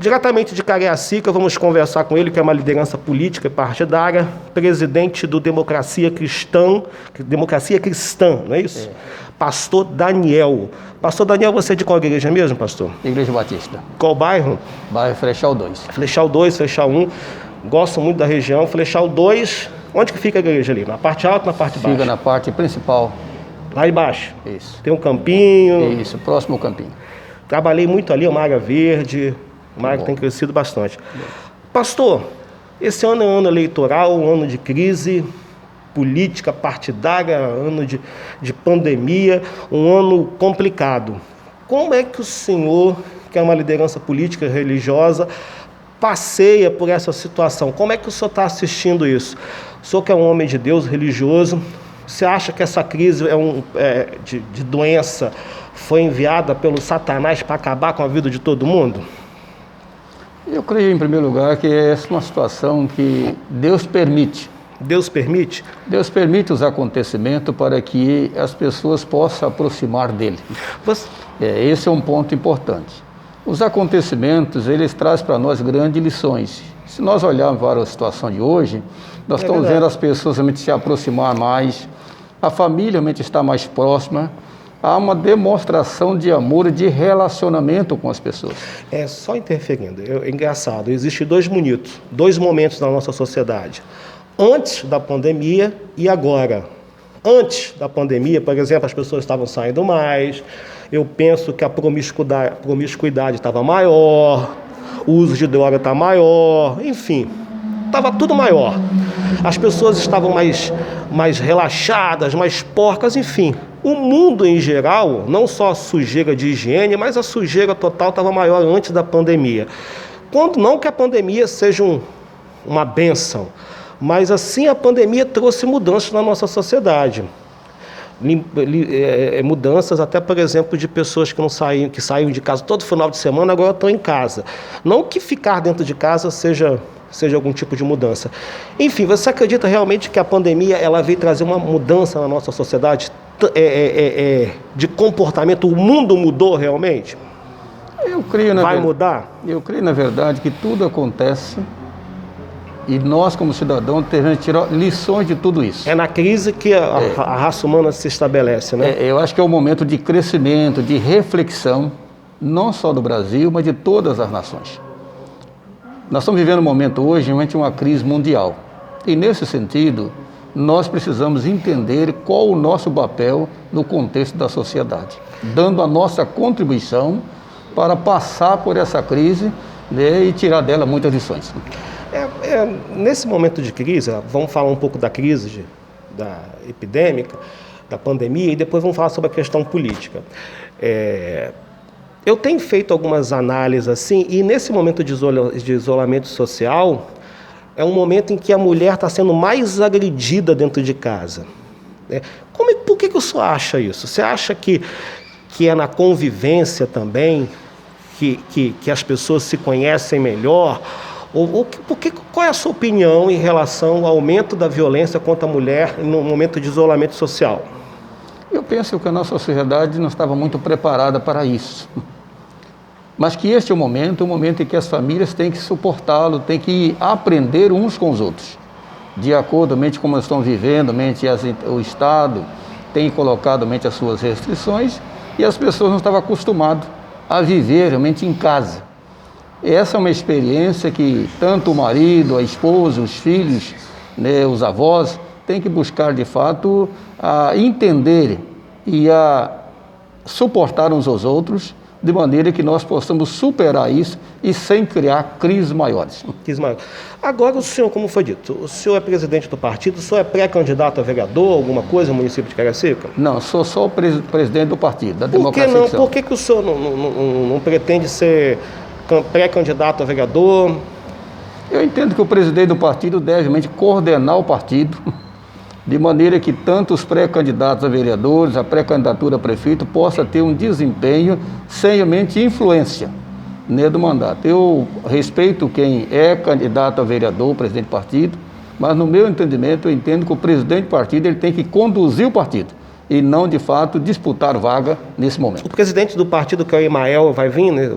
Diretamente de Cariacica, vamos conversar com ele, que é uma liderança política e partidária, presidente do Democracia Cristã, não é isso? Pastor Daniel. Pastor Daniel, você é de qual igreja mesmo, pastor? Igreja Batista. Qual bairro? Bairro Flechal 2. Flechal 2, Flechal 1. Gosto muito da região. Flechal 2, onde que fica a igreja ali? Na parte alta ou na parte baixa? Fica na parte principal. Lá embaixo? Isso. Tem um campinho? Isso, próximo ao campinho. Trabalhei muito ali, uma área verde, uma área que tem crescido bastante. Pastor, esse ano é um ano eleitoral, um ano de crise política, partidária, ano de pandemia, um ano complicado. Como é que o senhor, que é uma liderança política religiosa, passeia por essa situação? Como é que o senhor está assistindo isso? O senhor que é um homem de Deus, religioso, você acha que essa crise de doença foi enviada pelo Satanás para acabar com a vida de todo mundo? Eu creio, em primeiro lugar, que essa é uma situação que Deus permite. Deus permite? Deus permite os acontecimentos para que as pessoas possam aproximar dele. Esse é um ponto importante. Os acontecimentos, eles trazem para nós grandes lições. Se nós olharmos para a situação de hoje, nós estamos vendo as pessoas realmente se aproximar mais, a família realmente está mais próxima, há uma demonstração de amor e de relacionamento com as pessoas. Só interferindo, é engraçado, existem dois momentos na nossa sociedade. Antes da pandemia e agora. Antes da pandemia, por exemplo, as pessoas estavam saindo mais, eu penso que a promiscuidade estava maior, o uso de droga está maior, enfim, estava tudo maior. As pessoas estavam mais relaxadas, mais porcas, enfim. O mundo em geral, não só a sujeira de higiene, mas a sujeira total estava maior antes da pandemia. Não que a pandemia seja uma bênção, mas assim a pandemia trouxe mudanças na nossa sociedade. Mudanças até, por exemplo, de pessoas que saíam de casa todo final de semana, agora estão em casa. Não que ficar dentro de casa seja algum tipo de mudança. Enfim, você acredita realmente que a pandemia ela veio trazer uma mudança na nossa sociedade de comportamento? O mundo mudou realmente? Eu creio mudar? Eu creio, na verdade, que tudo acontece e nós, como cidadãos, devemos tirar lições de tudo isso. É na crise que a raça humana se estabelece, né? Eu acho que é um momento de crescimento, de reflexão, não só do Brasil, mas de todas as nações. Nós estamos vivendo um momento hoje, realmente uma crise mundial. E nesse sentido, nós precisamos entender qual o nosso papel no contexto da sociedade, dando a nossa contribuição para passar por essa crise, né, e tirar dela muitas lições. Nesse momento de crise, vamos falar um pouco da crise da epidêmica, da pandemia, e depois vamos falar sobre a questão política. Eu tenho feito algumas análises assim, e nesse momento de isolamento social, é um momento em que a mulher está sendo mais agredida dentro de casa. Por que o senhor acha isso? Você acha que é na convivência também que as pessoas se conhecem melhor? Qual é a sua opinião em relação ao aumento da violência contra a mulher no momento de isolamento social? Eu penso que a nossa sociedade não estava muito preparada para isso. Mas que este é o momento em que as famílias têm que suportá-lo, têm que aprender uns com os outros. De acordo com como estão vivendo, o Estado tem colocado as suas restrições e as pessoas não estavam acostumadas a viver realmente em casa. Essa é uma experiência que tanto o marido, a esposa, os filhos, né, os avós, têm que buscar de fato a entender e a suportar uns aos outros, de maneira que nós possamos superar isso e sem criar crises maiores. Agora o senhor, como foi dito, o senhor é presidente do partido, o senhor é pré-candidato a vereador, alguma coisa no município de Cariacica? Não, sou só o presidente do partido, da Democracia Cristã. Por que o senhor não pretende ser pré-candidato a vereador? Eu entendo que o presidente do partido deve realmente coordenar o partido, de maneira que tanto os pré-candidatos a vereadores, a pré-candidatura a prefeito, possa ter um desempenho sem realmente influência, né, do mandato. Eu respeito quem é candidato a vereador, presidente do partido, mas no meu entendimento, eu entendo que o presidente do partido ele tem que conduzir o partido e não, de fato, disputar vaga nesse momento. O presidente do partido, que é o Emael, vai vir, né,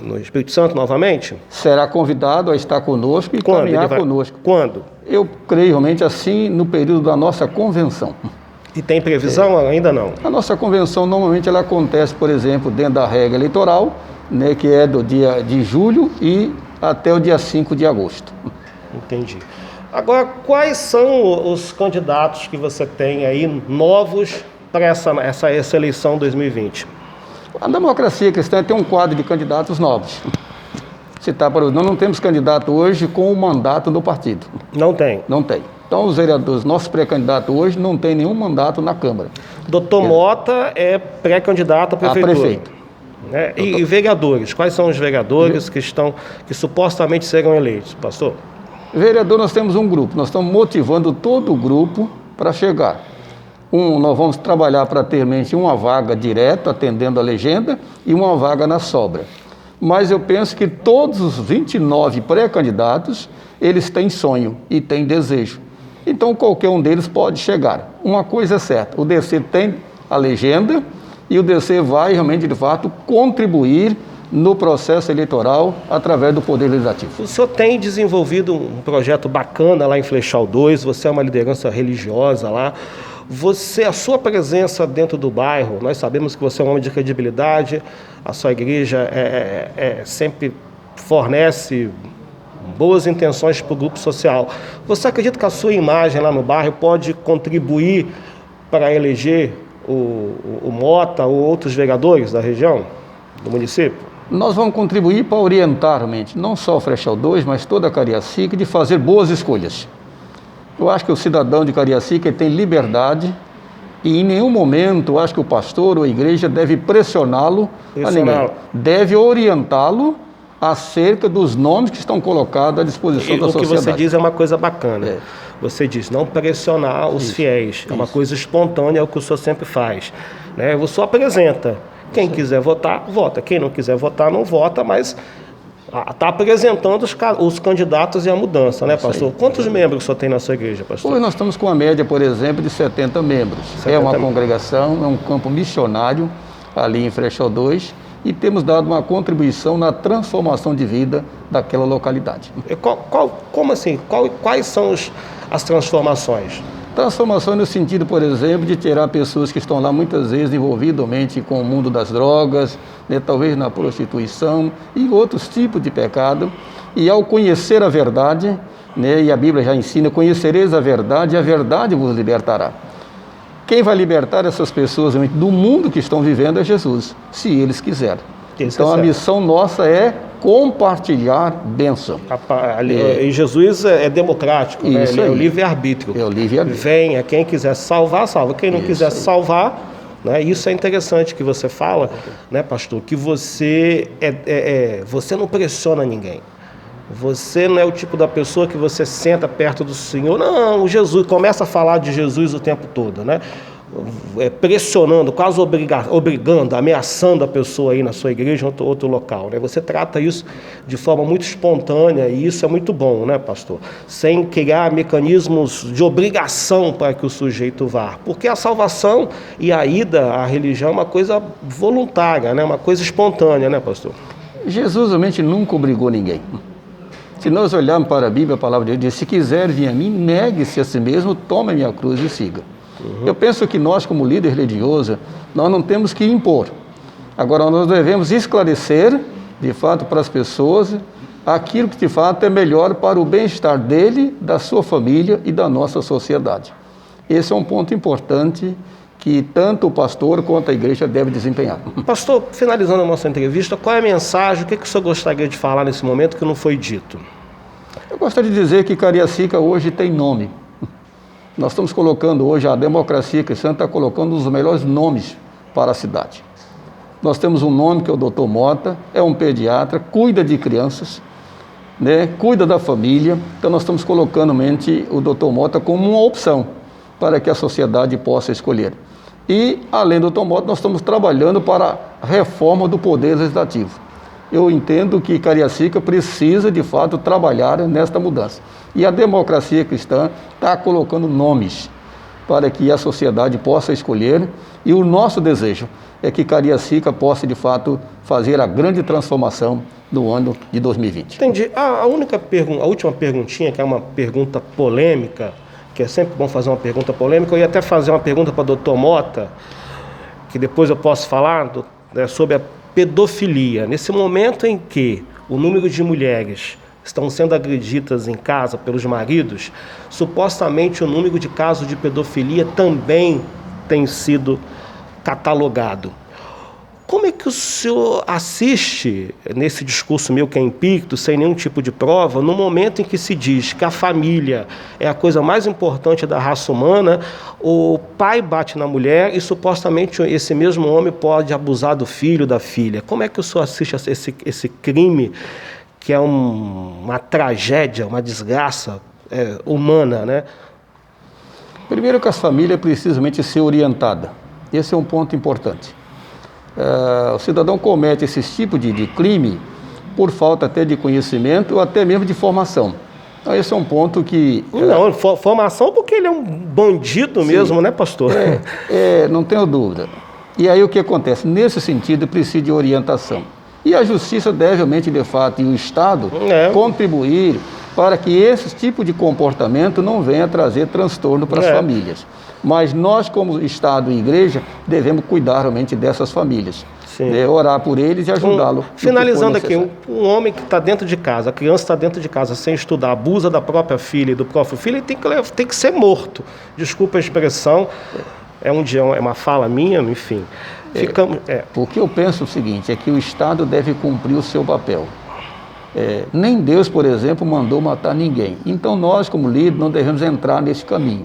no Espírito Santo novamente? Será convidado a estar conosco e Quando caminhar conosco. Quando? Eu creio realmente assim no período da nossa convenção. E tem previsão? Ainda não. A nossa convenção normalmente ela acontece, por exemplo, dentro da regra eleitoral, né, que é do dia de julho e até o dia 5 de agosto. Entendi. Agora, quais são os candidatos que você tem aí novos para essa eleição 2020? A democracia cristã tem um quadro de candidatos novos. Nós não temos candidato hoje com o mandato do partido. Não tem? Não tem. Então, os vereadores, nossos pré-candidatos hoje não tem nenhum mandato na Câmara. Doutor Mota é pré-candidato a prefeitura. A prefeito. Né? E vereadores? Quais são os vereadores que supostamente serão eleitos, pastor? Vereador, nós temos um grupo. Nós estamos motivando todo o grupo para chegar. Nós vamos trabalhar para ter mente uma vaga direto, atendendo a legenda, e uma vaga na sobra. Mas eu penso que todos os 29 pré-candidatos, eles têm sonho e têm desejo. Então, qualquer um deles pode chegar. Uma coisa é certa, o DC tem a legenda e o DC vai realmente, de fato, contribuir no processo eleitoral através do Poder Legislativo. O senhor tem desenvolvido um projeto bacana lá em Flechal 2, você é uma liderança religiosa lá. A sua presença dentro do bairro, nós sabemos que você é um homem de credibilidade, a sua igreja sempre fornece boas intenções para o grupo social. Você acredita que a sua imagem lá no bairro pode contribuir para eleger o Mota ou outros vereadores da região, do município? Nós vamos contribuir para orientar, realmente, não só o Flechal 2, mas toda a Cariacica, de fazer boas escolhas. Eu acho que o cidadão de Cariacica tem liberdade e em nenhum momento eu acho que o pastor ou a igreja deve pressioná-lo a ninguém. Deve orientá-lo acerca dos nomes que estão colocados à disposição da sociedade. O que você diz é uma coisa bacana. Você diz não pressionar os fiéis. É uma coisa espontânea, é o que o senhor sempre faz. Né? O senhor apresenta. Quem quiser votar, vota. Quem não quiser votar, não vota, mas está apresentando os candidatos e a mudança, né, pastor? Quantos membros o senhor tem na sua igreja, pastor? Hoje nós estamos com a média, por exemplo, de 70 membros. É uma congregação, é um campo missionário ali em Flechal 2 e temos dado uma contribuição na transformação de vida daquela localidade. Como assim? Quais são as transformações? Transformação no sentido, por exemplo, de tirar pessoas que estão lá muitas vezes envolvidamente com o mundo das drogas, né, talvez na prostituição e outros tipos de pecado. E ao conhecer a verdade, né, e a Bíblia já ensina, conhecereis a verdade e a verdade vos libertará. Quem vai libertar essas pessoas do mundo que estão vivendo é Jesus, se eles quiserem. Então a missão nossa é compartilhar bênção. E Jesus é democrático, né? Ele é o livre-arbítrio. É o livre-arbítrio. Venha, quem quiser salvar, salva. Quem não quiser salvar, né? Isso é interessante que você fala, né, pastor? Que você você não pressiona ninguém. Você não é o tipo da pessoa que você senta perto do Senhor. Não, Jesus, começa a falar de Jesus o tempo todo, né? Pressionando, quase obrigando, ameaçando a pessoa aí na sua igreja ou outro local, né? Você trata isso de forma muito espontânea e isso é muito bom, né, pastor? Sem criar mecanismos de obrigação para que o sujeito vá, porque a salvação e a ida à religião é uma coisa voluntária, né? Uma coisa espontânea, né, pastor? Jesus realmente nunca obrigou ninguém. Se nós olharmos para a Bíblia, a palavra de Deus diz: se quiser vir a mim, negue-se a si mesmo, tome a minha cruz e siga. Eu penso que nós, como líder religioso, nós não temos que impor. Agora, nós devemos esclarecer, de fato, para as pessoas, aquilo que, de fato, é melhor para o bem-estar dele, da sua família e da nossa sociedade. Esse é um ponto importante que tanto o pastor quanto a igreja deve desempenhar. Pastor, finalizando a nossa entrevista, qual é a mensagem, o que o senhor gostaria de falar nesse momento que não foi dito? Eu gostaria de dizer que Cariacica hoje tem nome. Nós estamos colocando hoje, a democracia cristã está colocando os melhores nomes para a cidade. Nós temos um nome que é o Dr. Mota, é um pediatra, cuida de crianças, né, cuida da família. Então nós estamos colocando mente o Dr. Mota como uma opção para que a sociedade possa escolher. E, além do Dr. Mota, nós estamos trabalhando para a reforma do Poder Legislativo. Eu entendo que Cariacica precisa, de fato, trabalhar nesta mudança. E a democracia cristã está colocando nomes para que a sociedade possa escolher. E o nosso desejo é que Cariacica possa, de fato, fazer a grande transformação no ano de 2020. Entendi. A última perguntinha, que é uma pergunta polêmica, que é sempre bom fazer uma pergunta polêmica, eu ia até fazer uma pergunta para o doutor Mota, que depois eu posso falar, sobre a pedofilia. Nesse momento em que o número de mulheres estão sendo agredidas em casa pelos maridos, supostamente o número de casos de pedofilia também tem sido catalogado. Como é que o senhor assiste nesse discurso meu que é empírico, sem nenhum tipo de prova, no momento em que se diz que a família é a coisa mais importante da raça humana, o pai bate na mulher e supostamente esse mesmo homem pode abusar do filho, da filha? Como é que o senhor assiste a esse crime que é uma tragédia, uma desgraça humana, né? Primeiro que as famílias precisam ser orientadas. Esse é um ponto importante. O cidadão comete esse tipo de crime por falta até de conhecimento ou até mesmo de formação. Então, esse é um ponto que... Não, formação porque ele é um bandido mesmo, né, pastor? Não tenho dúvida. E aí o que acontece? Nesse sentido, precisa de orientação. E a justiça deve, realmente, de fato, e o Estado contribuir para que esse tipo de comportamento não venha trazer transtorno para as famílias. Mas nós, como Estado e Igreja, devemos cuidar realmente dessas famílias. Orar por eles e ajudá-los. Finalizando aqui, um homem que está dentro de casa, a criança está dentro de casa sem estudar, abusa da própria filha e do próprio filho, ele tem que ser morto. Desculpa a expressão, é uma fala minha, enfim. O que eu penso é o seguinte, é que o Estado deve cumprir o seu papel. Nem Deus, por exemplo, mandou matar ninguém. Então nós, como líderes, não devemos entrar nesse caminho.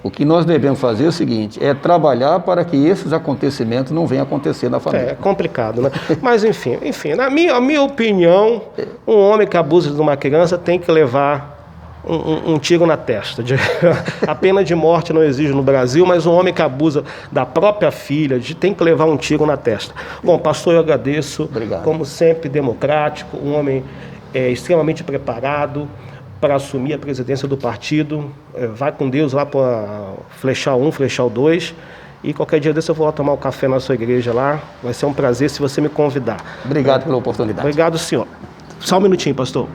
O que nós devemos fazer é o seguinte, é trabalhar para que esses acontecimentos não venham acontecer na família. É complicado, né? Mas enfim, na minha opinião, um homem que abusa de uma criança tem que levar um tiro na testa. A pena de morte não existe no Brasil, mas um homem que abusa da própria filha tem que levar um tiro na testa. Bom, pastor, eu agradeço. Obrigado. Como sempre, democrático, um homem extremamente preparado para assumir a presidência do partido. Vai com Deus lá para Flechal 1, Flechal 2. E qualquer dia desse eu vou lá tomar um café na sua igreja lá. Vai ser um prazer se você me convidar. Obrigado pela oportunidade. Obrigado, senhor. Só um minutinho, pastor.